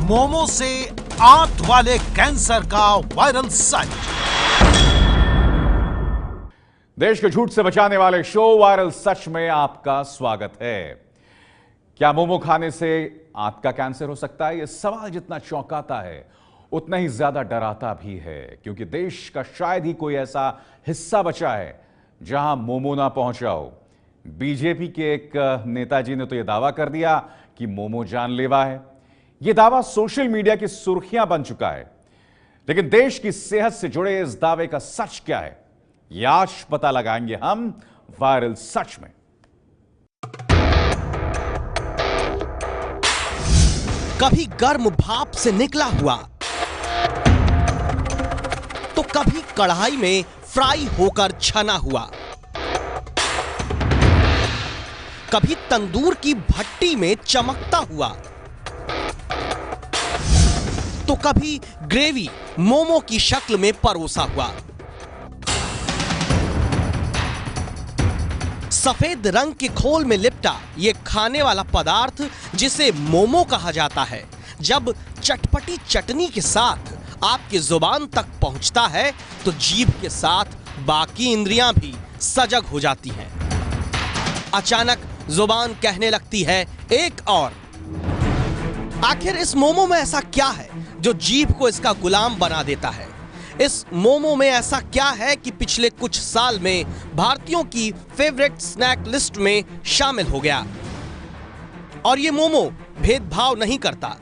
मोमो से आंत वाले कैंसर का वायरल सच। देश को झूठ से बचाने वाले शो वायरल सच में आपका स्वागत है। क्या मोमो खाने से आंत का कैंसर हो सकता है? यह सवाल जितना चौंकाता है उतना ही ज्यादा डराता भी है, क्योंकि देश का शायद ही कोई ऐसा हिस्सा बचा है जहां मोमो ना पहुंचा हो। बीजेपी के एक नेताजी ने तो यह दावा कर दिया कि मोमो जानलेवा है। यह दावा सोशल मीडिया की सुर्खियां बन चुका है, लेकिन देश की सेहत से जुड़े इस दावे का सच क्या है, यह आज पता लगाएंगे हम वायरल सच में। कभी गर्म भाप से निकला हुआ तो कभी कढ़ाई में फ्राई होकर छना हुआ, कभी तंदूर की भट्टी में चमकता हुआ तो कभी ग्रेवी मोमो की शक्ल में परोसा हुआ। सफेद रंग के खोल में लिपटा यह खाने वाला पदार्थ जिसे मोमो कहा जाता है, जब चटपटी चटनी के साथ आपकी जुबान तक पहुंचता है तो जीभ के साथ बाकी इंद्रियां भी सजग हो जाती हैं। अचानक जुबान कहने लगती है एक और। आखिर इस मोमो में ऐसा क्या है जो जीभ को इसका गुलाम बना देता है? इस मोमो में ऐसा क्या है कि पिछले कुछ साल में भारतीयों की फेवरेट स्नैक लिस्ट में शामिल हो गया? और ये मोमो भेदभाव नहीं करता।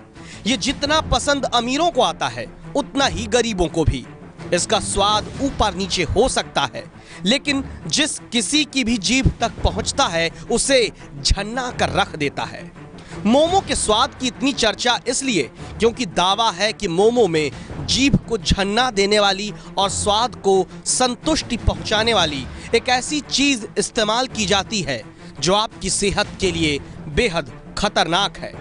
ये जितना पसंद अमीरों को आता है उतना ही गरीबों को भी। इसका स्वाद ऊपर नीचे हो सकता है, लेकिन जिस किसी की भी जीभ तक पहुंचता है उसे झन्ना कर रख देता है। मोमो के स्वाद की इतनी चर्चा इसलिए क्योंकि दावा है कि मोमो में जीभ को झन्ना देने वाली और स्वाद को संतुष्टि पहुंचाने वाली एक ऐसी चीज इस्तेमाल की जाती है जो आपकी सेहत के लिए बेहद खतरनाक है।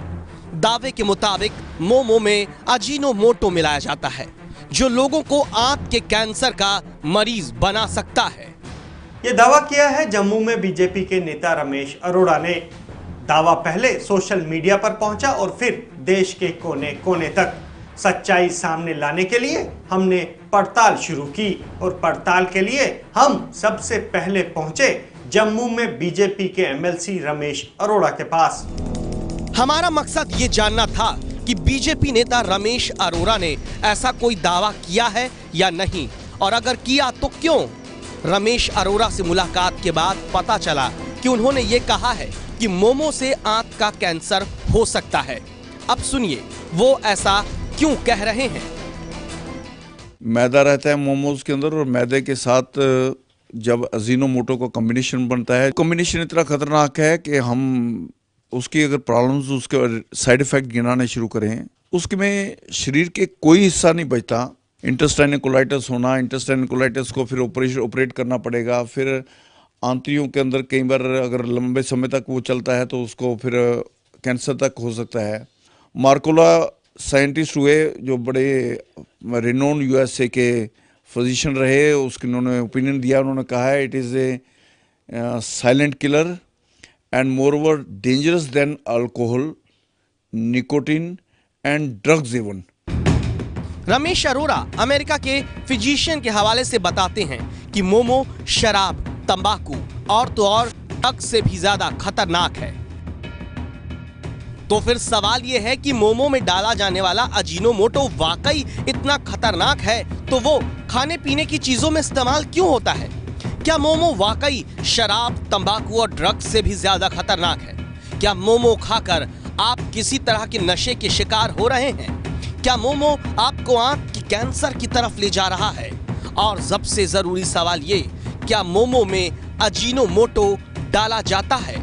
दावे के मुताबिक मोमो में अजीनोमोटो मिलाया जाता है, जो लोगों को आंत के कैंसर का मरीज बना सकता है। ये दावा किया है जम्मू में बीजेपी के नेता रमेश अरोड़ा ने। दावा पहले सोशल मीडिया पर पहुंचा और फिर देश के कोने कोने तक। सच्चाई सामने लाने के लिए हमने पड़ताल शुरू की और पड़ताल के लिए हम सबसे पहले पहुंचे जम्मू में बीजेपी के एमएलसी रमेश अरोड़ा के पास। हमारा मकसद ये जानना था कि बीजेपी नेता रमेश अरोड़ा ने ऐसा कोई दावा किया है या नहीं, और अगर किया तो क्यों। रमेश अरोड़ा से मुलाकात के बाद पता चला कि उन्होंने ये कहा है कि मोमो से आंत का कैंसर हो सकता है। अब सुनिए वो ऐसा क्यों कह रहे हैं। मैदा रहता है मोमोज के अंदर, और मैदे के साथ जब अजीनोमोटो का कॉम्बिनेशन बनता है, कॉम्बिनेशन इतना खतरनाक है कि हम उसकी अगर प्रॉब्लम्स, उसके साइड इफेक्ट गिनाने शुरू करें, उसके में शरीर के कोई हिस्सा नहीं बचता। इंटेस्टाइनल कोलाइटिस होना, इंटेस्टाइनल कोलाइटिस को फिर ऑपरेट करना पड़ेगा। फिर आंतरियों के अंदर कई बार अगर लंबे समय तक वो चलता है तो उसको फिर कैंसर तक हो सकता है। मार्कोला साइंटिस्ट हुए जो बड़े रिनोन यूएसए के फिजिशियन रहे, उसके उन्होंने ओपिनियन दिया। उन्होंने कहा है it is a silent killer and moreover dangerous than alcohol, nicotine and drugs even. Ramesh Arora America के फिजिशियन के हवाले से बताते हैं कि मोमो शराब, तंबाकू और तो और ड्रग्स से भी ज्यादा खतरनाक है। तो फिर सवाल यह है कि मोमो में डाला जाने वाला अजीनोमोटो वाकई इतना खतरनाक है तो वो खाने पीने की चीजों में इस्तेमाल क्यों होता है? क्या मोमो वाकई शराब, तंबाकू और ड्रग्स से भी ज्यादा खतरनाक है? क्या मोमो खाकर आप किसी तरह के नशे के शिकार हो रहे हैं? क्या मोमो आपको आंत की कैंसर की तरफ ले जा रहा है? और सबसे जरूरी सवाल ये, क्या मोमो में अजीनोमोटो डाला जाता है?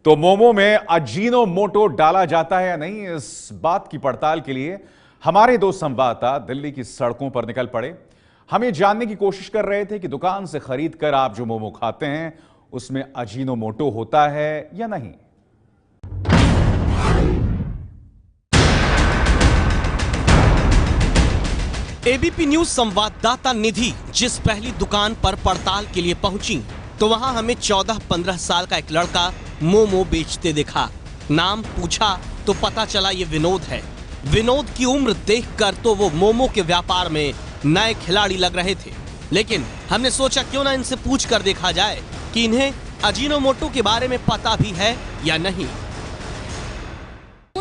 तो मोमो में अजीनोमोटो डाला जाता है या नहीं, इस बात की पड़ताल के लिए हमारे दो संवाददाता दिल्ली की सड़कों पर निकल पड़े। हम ये जानने की कोशिश कर रहे थे कि दुकान से खरीद कर आप जो मोमो खाते हैं उसमें अजीनोमोटो होता है या नहीं। एबीपी न्यूज संवाददाता निधि जिस पहली दुकान पर पड़ताल के लिए पहुंची तो वहां हमें 14-15 साल का एक लड़का मोमो बेचते दिखा। नाम पूछा तो पता चला ये विनोद है। विनोद की उम्र देखकर तो वो मोमो के व्यापार में नए खिलाड़ी लग रहे थे, लेकिन हमने सोचा क्यों ना इनसे पूछ कर देखा जाए कि इन्हें अजीनोमोटो के बारे में पता भी है या नहीं।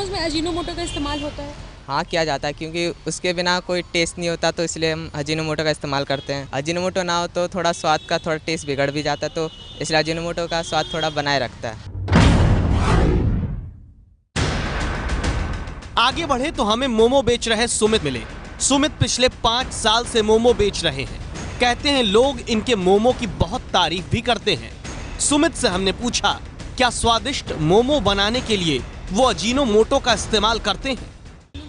में अजीनोमोटो का इस्तेमाल होता है? हाँ, किया जाता है, क्योंकि उसके बिना कोई टेस्ट नहीं होता, तो इसलिए हम अजीनोमोटो का इस्तेमाल करते हैं। अजीनोमोटो ना हो तो थोड़ा स्वाद का थोड़ा टेस्ट बिगड़ भी जाता है, तो इसलिए अजीनोमोटो का स्वाद थोड़ा बनाए रखता है। आगे बढ़े तो हमें मोमो बेच रहे सुमित मिले। सुमित पिछले 5 साल से मोमो बेच रहे हैं। कहते हैं लोग इनके मोमो की बहुत तारीफ भी करते हैं। सुमित से हमने पूछा क्या स्वादिष्ट मोमो बनाने के लिए वो अजीनोमोटो का इस्तेमाल करते हैं।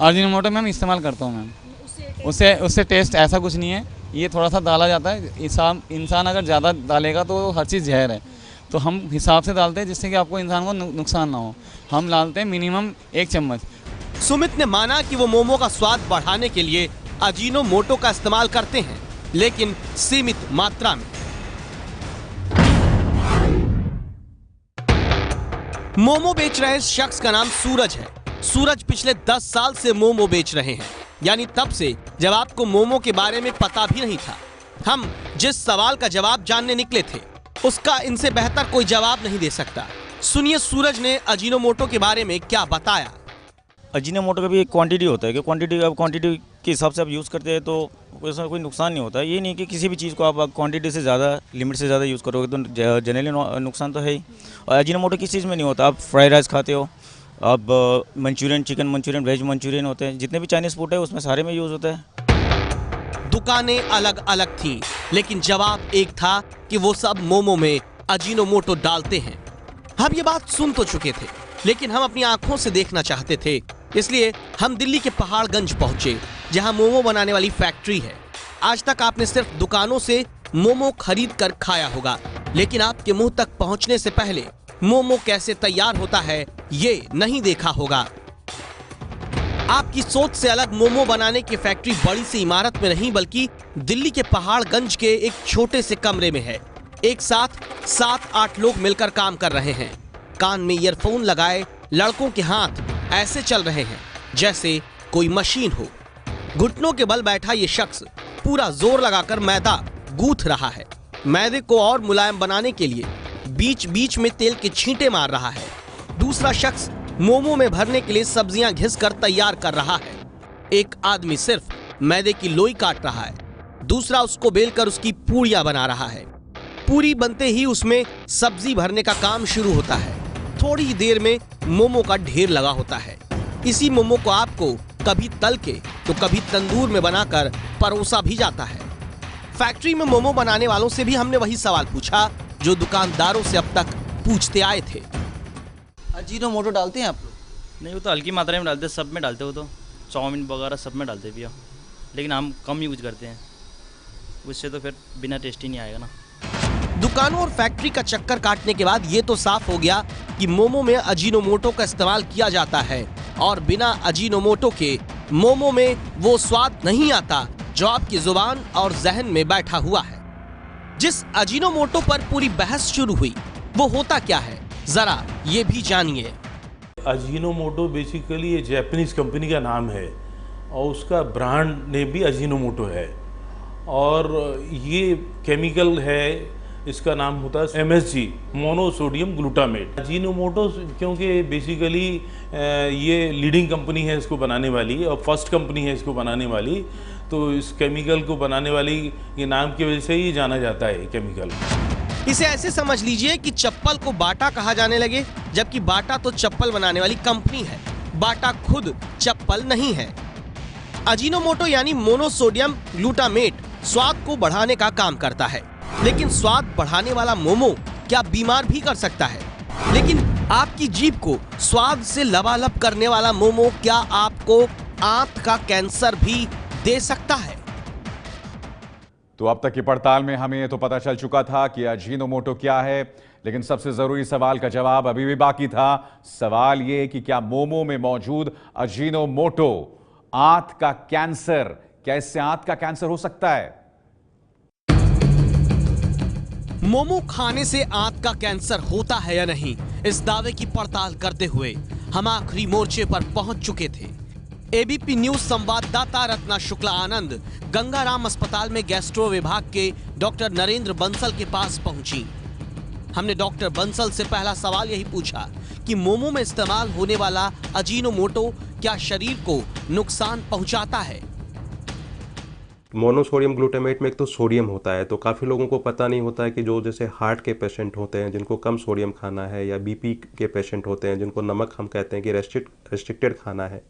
अजीनोमोटो मैम इस्तेमाल करता हूँ मैम। उससे टेस्ट ऐसा कुछ नहीं है, ये थोड़ा सा डाला जाता है। इंसान अगर ज़्यादा डालेगा तो हर चीज़ जहर है, तो हम हिसाब से डालते हैं जिससे कि आपको इंसान को नुकसान ना हो। हम डालते हैं मिनिमम 1 चम्मच। सुमित ने माना कि वो मोमो का स्वाद बढ़ाने के लिए अजीनोमोटो का इस्तेमाल करते हैं, लेकिन सीमित मात्रा में। मोमो बेच रहे शख्स का नाम सूरज है। सूरज पिछले 10 साल से मोमो बेच रहे हैं, यानी तब से जब आपको मोमो के बारे में पता भी नहीं था। हम जिस सवाल का जवाब जानने निकले थे उसका इनसे बेहतर कोई जवाब नहीं दे सकता। सुनिए सूरज ने अजीनोमोटो के बारे में क्या बताया। अजीनोमोटो का भी एक क्वांटिटी होता है कि क्वांटिटी के हिसाब से आप यूज़ करते हैं तो उसमें कोई नुकसान नहीं होता। ये नहीं कि किसी भी चीज़ को आप क्वांटिटी से ज़्यादा, लिमिट से ज़्यादा यूज़ करोगे तो जनरली नुकसान तो है ही। और अजीनोमोटो किस चीज़ में नहीं होता। आप फ्राइड राइस खाते हो, अब Manchurian, chicken Manchurian, veg Manchurian होते हैं, जितने भी चाइनीज़ फूड है उसमें सारे में यूज़ होता है। दुकानें अलग अलग थीं, लेकिन जवाब एक था कि वो सब मोमो में अजीनोमोटो डालते हैं। हम ये बात सुन तो चुके थे, लेकिन हम अपनी आंखों से देखना चाहते थे, इसलिए हम दिल्ली के पहाड़गंज पहुंचे, जहां मोमो बनाने वाली फैक्ट्री है। आज तक आपने सिर्फ दुकानों से मोमो खरीद कर खाया होगा, लेकिन आपके मुंह तक पहुंचने से पहले मोमो कैसे तैयार होता है ये नहीं देखा होगा। आपकी सोच से अलग मोमो बनाने की फैक्ट्री बड़ी सी इमारत में नहीं, बल्कि दिल्ली के पहाड़गंज के एक छोटे से कमरे में है। एक साथ 7-8 लोग मिलकर काम कर रहे हैं। कान में ईयरफोन लगाए लड़कों के हाथ ऐसे चल रहे हैं जैसे कोई मशीन हो। घुटनों के बल बैठा ये शख्स पूरा जोर लगाकर मैदा गूंथ रहा है। मैदे को और मुलायम बनाने के लिए बीच बीच में तेल के छींटे मार रहा है। दूसरा शख्स मोमो में भरने के लिए सब्जियां घिसकर तैयार कर रहा है। एक आदमी सिर्फ मैदे की लोई काट रहा है, दूसरा उसको बेलकर उसकी पूड़ियां बना रहा है। पूरी बनते ही उसमें सब्जी भरने का काम शुरू होता है। थोड़ी ही देर में मोमो का ढेर लगा होता है। इसी मोमो को आपको कभी तल के तो कभी तंदूर में बनाकर परोसा भी जाता है। फैक्ट्री में मोमो बनाने वालों से भी हमने वही सवाल पूछा जो दुकानदारों से अब तक पूछते आए थे। अजीनोमोटो डालते हैं आप लोग? नहीं, वो तो हल्की मात्रा में डालते हैं, सब में डालते हो तो चाउमीन वगैरह सब में डालते भैया, लेकिन हम कम यूज करते हैं, उससे तो फिर बिना टेस्ट ही नहीं आएगा ना। दुकानों और फैक्ट्री का चक्कर काटने के बाद ये तो साफ हो गया कि मोमो में अजीनोमोटो का इस्तेमाल किया जाता है और बिना अजीनोमोटो के मोमो में वो स्वाद नहीं आता जो आपकी जुबान और जहन में बैठा हुआ है। जिस अजीनोमोटो पर पूरी बहस शुरू हुई वो होता क्या है, जरा ये भी जानिए। अजीनोमोटो बेसिकली ये जापानीज कंपनी का नाम है और उसका ब्रांड नेम भी अजीनोमोटो है और ये केमिकल है, इसका नाम होता है MSG, मोनोसोडियम ग्लूटामेट। अजीनोमोटो क्योंकि बेसिकली ये लीडिंग कंपनी है इसको बनाने वाली और फर्स्ट कंपनी है इसको बनाने वाली, तो इस केमिकल को बनाने वाली ये नाम की वजह से ही जाना जाता है केमिकल। इसे ऐसे समझ लीजिए कि चप्पल को बाटा कहा जाने लगे, जबकि बाटा तो चप्पल बनाने वाली कंपनी है, बाटा खुद चप्पल नहीं है। अजीनोमोटो यानी मोनोसोडियम ग्लूटामेट स्वाद को बढ़ाने का काम करता है, लेकिन स्वाद बढ़ाने वाला मोमो क्या बीमार भी कर सकता है? लेकिन आपकी जीभ को स्वाद से लबालब करने वाला मोमो क्या आपको आंत का कैंसर भी दे सकता है? तो अब तक की पड़ताल में हमें ये तो पता चल चुका था कि अजीनोमोटो क्या है, लेकिन सबसे जरूरी सवाल का जवाब अभी भी बाकी था। सवाल ये कि क्या मोमो में मौजूद अजीनोमोटो आंत का कैंसर, क्या इससे आंत का कैंसर हो सकता है? मोमो खाने से आंत का कैंसर होता है या नहीं, इस दावे की पड़ताल करते हुए हम आखिरी मोर्चे पर पहुंच चुके थे। एबीपी न्यूज संवाददाता रत्ना शुक्ला आनंद गंगाराम अस्पताल में गैस्ट्रो विभाग के डॉक्टर नरेंद्र बंसल के पास पहुंची। हमने डॉक्टर बंसल से पहला सवाल यही पूछा कि मोमो में इस्तेमाल होने वाला अजीनोमोटो क्या शरीर को नुकसान पहुंचाता है। मोनोसोडियम ग्लूटामेट में एक तो सोडियम होता है, तो काफ़ी लोगों को पता नहीं होता है कि जो जैसे हार्ट के पेशेंट होते हैं जिनको कम सोडियम खाना है, या बीपी के पेशेंट होते हैं जिनको नमक हम कहते हैं कि रेस्ट्रिक्टेड खाना है,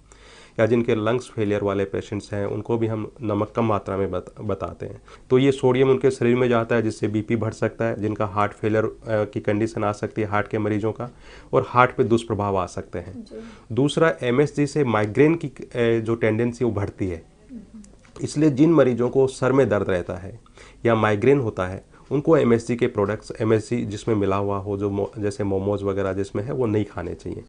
या जिनके लंग्स फेलियर वाले पेशेंट्स हैं उनको भी हम नमक कम मात्रा में बताते हैं। तो ये सोडियम उनके शरीर में जाता है जिससे बीपी बढ़ सकता है, जिनका हार्ट फेलियर की कंडीशन आ सकती है हार्ट के मरीजों का, और हार्ट पे दुष्प्रभाव आ सकते हैं। दूसरा, एमएसजी से माइग्रेन की जो टेंडेंसी वो बढ़ती है, इसलिए जिन मरीजों को सर में दर्द रहता है या माइग्रेन होता है उनको एमएसजी के प्रोडक्ट्स, एमएसजी जिसमें मिला हुआ हो, जो जैसे मोमोज वगैरह जिसमें है, वो नहीं खाने चाहिए।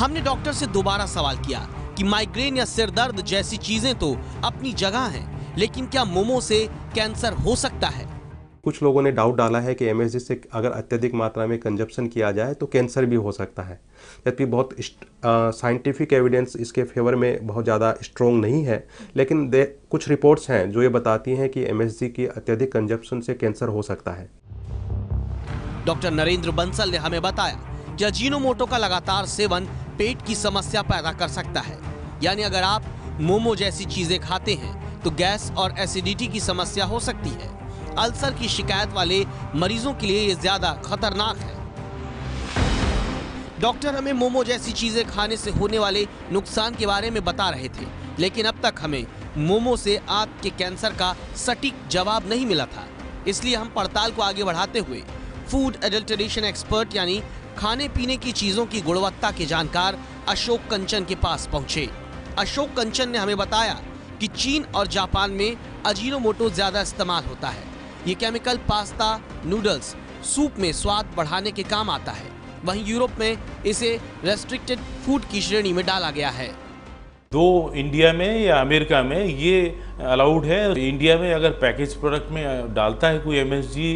हमने डॉक्टर से दोबारा सवाल किया कि माइग्रेन या सिर दर्द जैसी चीजें तो अपनी जगह हैं, लेकिन क्या मोमो से कैंसर हो सकता है? कुछ लोगों ने डाउट डाला है कि एमएसजी से अगर अत्यधिक मात्रा में कंजप्शन किया जाए तो कैंसर भी हो सकता है, जबकि बहुत साइंटिफिक एविडेंस इसके फेवर में बहुत ज़्यादा स्ट्रॉन्ग नहीं है, लेकिन कुछ रिपोर्ट्स हैं जो ये बताती हैं कि एमएसजी की अत्यधिक कंजप्शन से कैंसर हो सकता है। डॉक्टर नरेंद्र बंसल ने हमें बताया कि अजीनोमोटो का लगातार सेवन पेट की समस्या पैदा कर सकता है, यानी अगर आप मोमो जैसी चीजें खाते हैं तो गैस और एसिडिटी की समस्या हो सकती है। अल्सर की शिकायत वाले मरीजों के लिए ये ज्यादा खतरनाक है। डॉक्टर हमें मोमो जैसी चीजें खाने से होने वाले नुकसान के बारे में बता रहे थे, लेकिन अब तक हमें मोमो से आंत के कैंसर का सटीक जवाब नहीं मिला था। इसलिए हम पड़ताल को आगे बढ़ाते हुए फूड एडल्टरेशन एक्सपर्ट यानी खाने पीने की चीजों की गुणवत्ता के जानकार अशोक कंचन के पास पहुंचे। अशोक कंचन ने हमें बताया कि चीन और जापान में अजीनोमोटो ज्यादा इस्तेमाल होता है। ये केमिकल पास्ता, नूडल्स, सूप में स्वाद बढ़ाने के काम आता है। वहीं यूरोप में इसे रेस्ट्रिक्टेड फूड की श्रेणी में डाला गया है। तो इंडिया में या अमेरिका में ये अलाउड है। इंडिया में अगर पैकेज प्रोडक्ट में डालता है कोई एमएसजी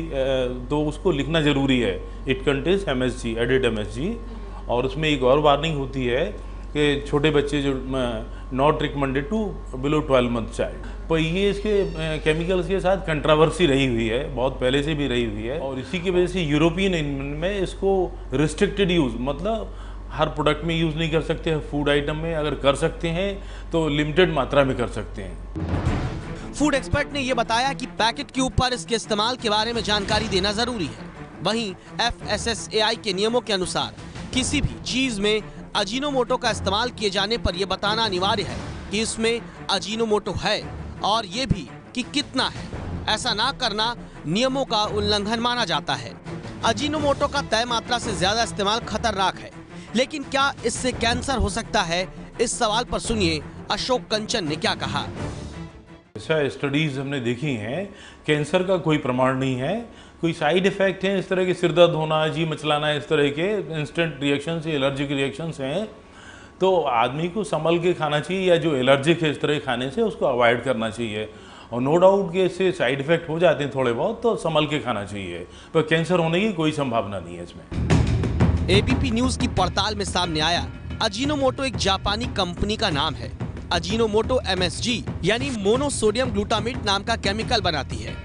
तो उसको लिखना ज़रूरी है, it contains MSG, added MSG. और उसमें एक और वार्निंग होती है कि छोटे बच्चे जो not recommended to below 12 month child. पर ये इसके केमिकल्स के साथ कंट्रावर्सी रही हुई है, बहुत पहले से भी रही हुई है, और इसी की वजह से यूरोपियन यूनियन में इसको रिस्ट्रिक्टेड यूज़, मतलब हर प्रोडक्ट में यूज़ नहीं कर सकते हैं, फूड आइटम में अगर कर सकते हैं तो लिमिटेड मात्रा में कर सकते हैं। फूड एक्सपर्ट ने यह बताया कि पैकेट के ऊपर इसके इस्तेमाल के बारे में जानकारी देना जरूरी है। वहीं FSSAI के नियमों के अनुसार किसी भी चीज में अजीनोमोटो का इस्तेमाल किए जाने पर यह बताना अनिवार्य है कि इसमें अजीनोमोटो है और ये भी कि कितना है। ऐसा ना करना नियमों का उल्लंघन माना जाता है। अजीनोमोटो का तय मात्रा से ज्यादा इस्तेमाल खतरनाक है, लेकिन क्या इससे कैंसर हो सकता है? इस सवाल पर सुनिए अशोक कंचन ने क्या कहा। ऐसा स्टडीज हमने देखी हैं, कैंसर का कोई प्रमाण नहीं है। कोई साइड इफेक्ट हैं इस तरह के, सिर दर्द होना, जी मचलाना, इस तरह के इंस्टेंट रिएक्शंस, एलर्जिक रिएक्शंस हैं, तो आदमी को संभल के खाना चाहिए, या जो एलर्जिक है इस तरह के खाने से उसको अवॉइड करना चाहिए। और नो डाउट कि इससे साइड इफेक्ट हो जाते हैं थोड़े बहुत, तो संभल के खाना चाहिए, पर कैंसर होने की कोई संभावना नहीं है इसमें। एबीपी न्यूज की पड़ताल में सामने आया अजीनोमोटो एक जापानी कंपनी का नाम है। अजीनोमोटो MSG यानी मोनोसोडियम ग्लूटामेट नाम का केमिकल बनाती है।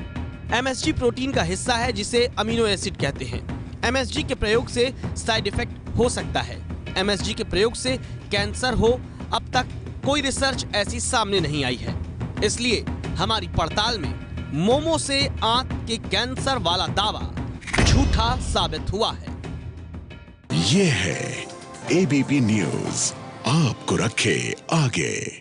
MSG प्रोटीन का हिस्सा है जिसे अमीनो एसिड कहते हैं। MSG के प्रयोग से साइड इफेक्ट हो सकता है। MSG के प्रयोग से कैंसर हो, अब तक कोई रिसर्च ऐसी सामने नहीं आई है। इसलिए हमारी पड़ताल में मोमो से आंत के कैंसर वाला दावा झूठा साबित हुआ है। ये है एबीपी न्यूज, आपको रखे आगे।